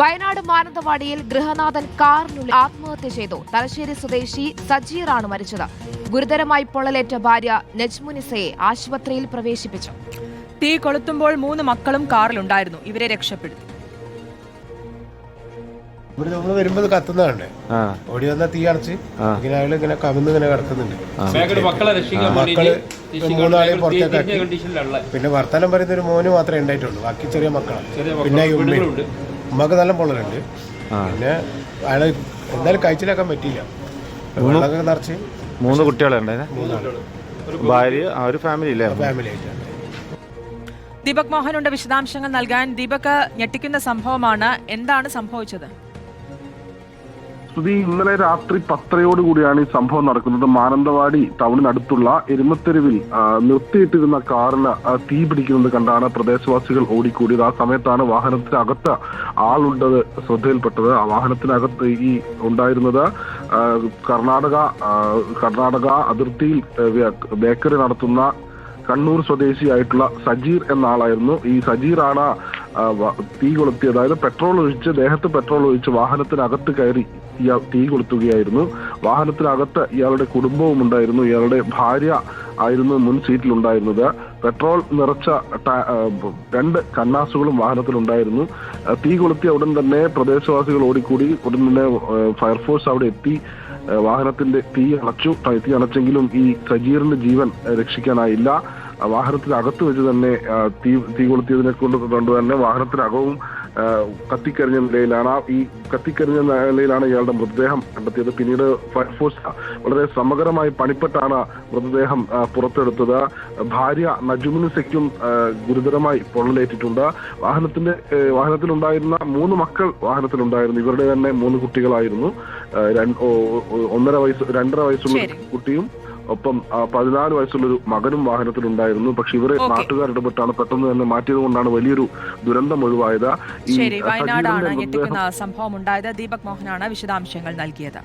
വയനാട് മാനന്തവാടിയിൽ ഗൃഹനാഥൻ കാറിനുള്ളിൽ ആത്മഹത്യ ചെയ്തു. തലശ്ശേരി സ്വദേശി സജീറാണ് മരിച്ചത്. ഗുരുതരമായി പൊള്ളലേറ്റ ഭാര്യ നജ്മുനിസയെ ആശുപത്രിയിൽ പ്രവേശിപ്പിച്ചു. തീ കൊളുത്തുമ്പോൾ 3 മക്കളും കാറിലുണ്ടായിരുന്നു. ഇവരെ രക്ഷപ്പെടുത്തി. ഇവിടെ നമ്മൾ വരുമ്പോൾ കത്തുന്നതാണ്. ഓടി വന്ന തീ അടച്ച് ഇങ്ങനെ അയാൾ ഇങ്ങനെ കവിന്ന് ഇങ്ങനെ കിടക്കുന്നുണ്ട്. മക്കള് 3 ആളെയും പുറത്തേക്കാക്കി. പിന്നെ വർത്തമാനം പറയുന്ന ഒരു മോന് മാത്രമേ ഉണ്ടായിട്ടുള്ളൂ. ബാക്കി ചെറിയ മക്കളാണ്. പിന്നെ ഉമ്മയുണ്ട്. ഉമ്മക്ക് നല്ല പൊള്ളലുണ്ട്. പിന്നെ അയാള് എന്തായാലും കഴിച്ചിലാക്കാൻ പറ്റിയില്ല. വെള്ളമൊക്കെ നിറച്ച് 3 കുട്ടികളുണ്ടായത്. ഭാര്യ ഒരു ഫാമിലി ആയിട്ടാണ്. ദീപക് മോഹനുണ്ട് വിശദാംശങ്ങൾ നൽകാൻ. ദീപക്, ഞെട്ടിക്കുന്ന സംഭവമാണ്. എന്താണ് സംഭവിച്ചത്? ശ്രുതി, ഇന്നലെ രാത്രി 10:30 ഈ സംഭവം നടക്കുന്നത്. മാനന്തവാടി ടൗണിനടുത്തുള്ള എരുമത്തെരുവിൽ നിർത്തിയിട്ടിരുന്ന കാറിന് തീ പിടിക്കുന്നത് കണ്ടാണ് പ്രദേശവാസികൾ ഓടിക്കൂടിയത്. ആ സമയത്താണ് വാഹനത്തിനകത്ത് ആളുണ്ടത് ശ്രദ്ധയിൽപ്പെട്ടത്. ആ വാഹനത്തിനകത്ത് ഈ ഉണ്ടായിരുന്നത് കർണാടക അതിർത്തിയിൽ ബേക്കറി നടത്തുന്ന കണ്ണൂർ സ്വദേശിയായിട്ടുള്ള സജീർ എന്ന ആളായിരുന്നു. ഈ സജീറാണ് തീ കൊളുത്തിയത്. അതായത് ദേഹത്ത് പെട്രോൾ ഒഴിച്ച് വാഹനത്തിനകത്ത് കയറി ഇയാൾ തീ കൊളുത്തുകയായിരുന്നു. വാഹനത്തിനകത്ത് ഇയാളുടെ കുടുംബവും ഉണ്ടായിരുന്നു. ഇയാളുടെ ഭാര്യ ആയിരുന്നു മുൻ സീറ്റിലുണ്ടായിരുന്നത്. പെട്രോൾ നിറച്ച 2 കന്നാസുകളും വാഹനത്തിലുണ്ടായിരുന്നു. തീ കൊളുത്തിയ ഉടൻ തന്നെ പ്രദേശവാസികൾ ഓടിക്കൂടി. ഉടൻ തന്നെ ഫയർഫോഴ്സ് അവിടെ എത്തി വാഹനത്തിന്റെ തീ അണച്ചെങ്കിലും ഈ സജീറിന്റെ ജീവൻ രക്ഷിക്കാനായില്ല. വാഹനത്തിനകത്ത് വെച്ച് തന്നെ തീ കൊളുത്തിയതിനെ കൊണ്ട് തന്നെ വാഹനത്തിനകവും കത്തിക്കരിഞ്ഞ നിലയിലാണ് ഇയാളുടെ മൃതദേഹം കണ്ടെത്തിയത്. പിന്നീട് ഫയർഫോഴ്സ് വളരെ സമഗ്രമായി പണിപ്പെട്ടാണ് മൃതദേഹം പുറത്തെടുത്തത്. ഭാര്യ നജുമിനുസയ്ക്കും ഗുരുതരമായി പൊള്ളലേറ്റിട്ടുണ്ട്. വാഹനത്തിലുണ്ടായിരുന്ന 3 മക്കൾ വാഹനത്തിലുണ്ടായിരുന്നു. ഇവരുടെ തന്നെ 3 കുട്ടികളായിരുന്നു. 2.5 വയസ്സുള്ള കുട്ടിയും ഒപ്പം 14 വയസ്സുള്ളൊരു മകനും വാഹനത്തിലുണ്ടായിരുന്നു. പക്ഷെ ഇവരെ നാട്ടുകാർ ഇടപെട്ടാണ് പെട്ടെന്ന് തന്നെ മാറ്റിയത് കൊണ്ടാണ് വലിയൊരു ദുരന്തം ഒഴിവായത്. വയനാടാണ് ഞെട്ടിക്കുന്ന സംഭവം ഉണ്ടായത്. ദീപക് മോഹനാണ് വിശദാംശങ്ങൾ നൽകിയത്.